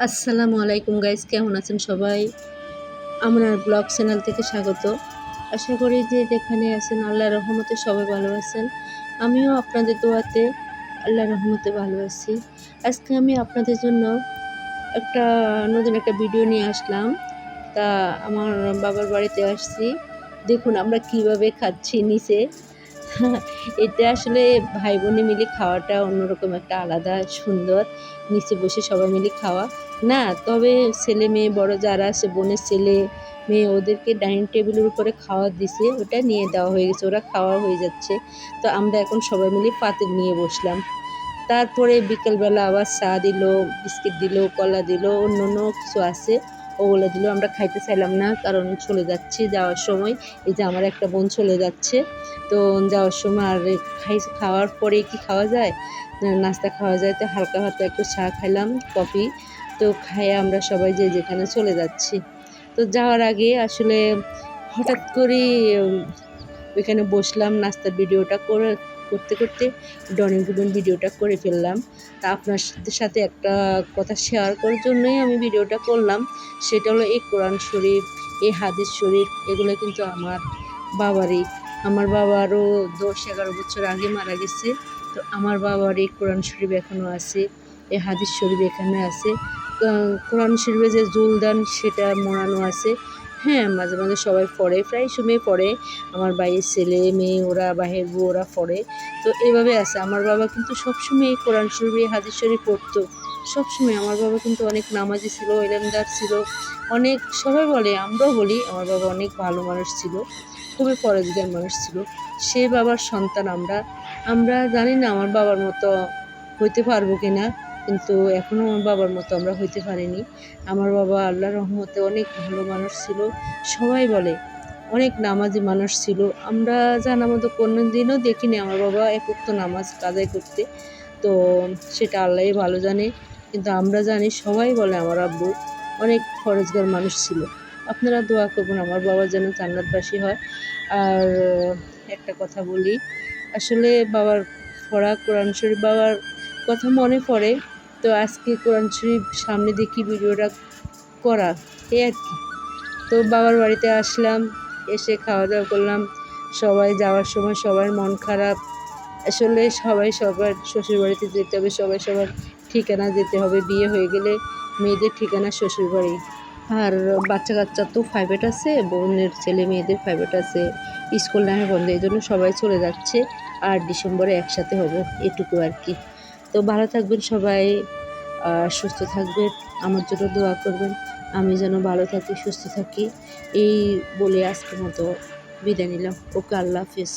আসসালামু আলাইকুম গাইস, কেমন আছেন সবাই? আমার ব্লগ চ্যানেল থেকে স্বাগত। আশা করি যে যেখানে আছেন আল্লাহর রহমতে সবাই ভালো আছেন। আমিও আপনাদের দোয়াতে আল্লাহর রহমতে ভালো আছি। আজকে আমি আপনাদের জন্য একটা নতুন একটা ভিডিও নিয়ে আসলাম। তা আমার বাবার বাড়িতে আসছি। দেখুন আমরা কিভাবে খাচ্ছি নিচে। এটা আসলে ভাই বোনে মিলে খাওয়াটা অন্যরকম একটা আলাদা সুন্দর। নিচে বসে সবাই মিলে খাওয়া না, তবে ছেলে মেয়ে বড় যারা আছে বোনের ছেলে মেয়ে ওদেরকে ডাইনিং টেবিলের উপরে খাওয়া দিছে, ওটা নিয়ে দেওয়া হয়ে গেছে, ওরা খাওয়া হয়ে যাচ্ছে। তো আমরা এখন সবাই মিলে পাতিল নিয়ে বসলাম। তারপরে বিকেলবেলা আবার চা দিল, বিস্কিট দিল, কলা দিল, অন্য অন্য কিছু আছে ওগুলো দিল। আমরা খাইতে চাইলাম না, কারণ চলে যাচ্ছি যাওয়ার সময়। এই যে আমার একটা বোন চলে যাচ্ছে, তো যাওয়ার সময় আর খাওয়ার পরে কি খাওয়া যায়, নাস্তা খাওয়া যায়, তো হালকা হালকা একটু চা খাইলাম, কফি। তো খাইয়ে আমরা সবাই যে যেখানে চলে যাচ্ছি। তো যাওয়ার আগে আসলে হঠাৎ করে ওইখানে বসলাম, নাস্তার ভিডিওটা করতে করতে ড্রয়িং রুমের ভিডিওটা করে ফেললাম। তা আপনার সাথে একটা কথা শেয়ার করার জন্যই আমি ভিডিওটা করলাম। সেটা হলো এই কোরআন শরীফ, এই হাদিস শরীফ, এগুলো কিন্তু আমার বাবারই। আমার বাবারও 10-11 বছর আগে মারা গেছে। তো আমার বাবার এই কোরআন শরীফ এখনও আছে, এই হাদিস শরীফ এখানে আছে। কোরআন শরীফে যে জুলদান সেটা মোড়ানো আছে। হ্যাঁ, মাঝে মাঝে সবাই পড়ে, প্রায় সময় পড়ে। আমার ভাইয়ের ছেলে মেয়ে ওরা, বাহের বউ ওরা পড়ে। তো এভাবে আছে। আমার বাবা কিন্তু সবসময় এই কোরআন শরীফ, এই হাদিস শরীফ পড়তো সবসময়। আমার বাবা কিন্তু অনেক নামাজি ছিল, ইলমদার ছিল, অনেক, সবাই বলে, আমরাও বলি, আমার বাবা অনেক ভালো মানুষ ছিল, খুবই পরেজগার মানুষ ছিল। সে বাবার সন্তান আমরা। আমরা জানি না আমার বাবার মতো হইতে পারবো কিনা, কিন্তু এখনও আমার বাবার মতো আমরা হইতে পারিনি। আমার বাবা আল্লাহর রহমতে অনেক ভালো মানুষ ছিল। সবাই বলে অনেক নামাজি মানুষ ছিল। আমরা জানা মতো কোনো দিনও দেখিনি আমার বাবা এক ওয়াক্ত নামাজ কাজাই করতে। তো সেটা আল্লাহই ভালো জানে, কিন্তু আমরা জানি, সবাই বলে আমার আব্বু অনেক পরেজগার মানুষ ছিল। আপনারা দোয়া করবেন আমার বাবা যেন জান্নাতবাসী হয়। আর একটা কথা বলি, আসলে বাবার পড়া কোরআন শরীফ, বাবার কথা মনে পড়ে। তো আজকে কোরআন শরীফ সামনে দেখি ভিডিওটা করা, এই আর কি। তো বাবার বাড়িতে আসলাম, এসে খাওয়া দাওয়া করলাম। সবাই যাওয়ার সময় সবার মন খারাপ। আসলে সবাই সবার শ্বশুর বাড়িতে যেতে হবে, সবাই সবার ঠিকানা যেতে হবে। বিয়ে হয়ে গেলে মেয়েদের ঠিকানা শ্বশুর বাড়ি। আর বাচ্চা কাচ্চা তো প্রাইভেট আছে, বোনের ছেলে মেয়েদের প্রাইভেট আছে, স্কুল নামে বন্ধ, এই জন্য সবাই চলে যাচ্ছে। আর ডিসেম্বরে একসাথে হব, এটুকু আর কি। তো ভালো থাকবেন সবাই, সুস্থ থাকবেন, আমার জন্য দোয়া করবেন, আমি যেন ভালো থাকি, সুস্থ থাকি। এই বলে আজকের মতো বিদায় নিলাম। ওকে, আল্লাহ হাফিজ।